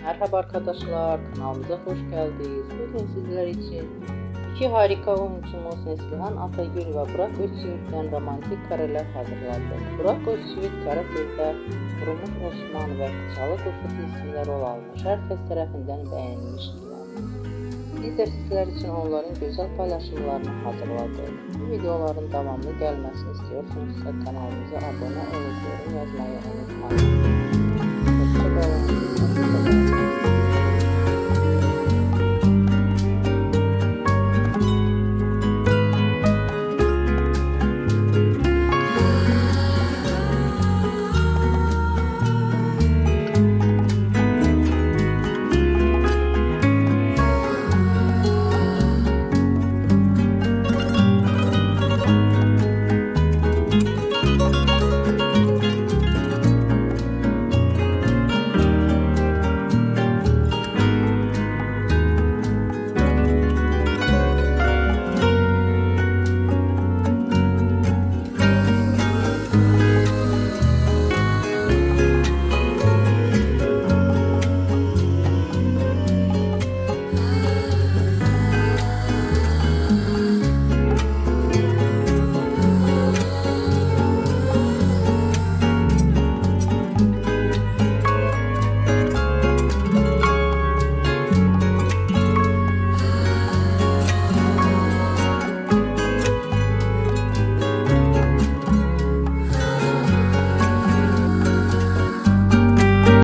Merhaba arkadaşlar, kanalımıza hoş geldiniz. Bugün sizler için iki harika oyuncumuz Neslihan Atagül ve Burak Özçivit'ten romantik kareler hazırladı. Burak Özçivit kara filmde Kurumuş Osman ve Çalı Kuşu isimler rol almış. Herkes tarafından beğenilmiştir. Biz de sizler için onların güzel paylaşımlarını hazırladık. Bu videoların devamlı gelmesini istiyorsanız kanalımıza abone olup yorum yazmayı unutmayın.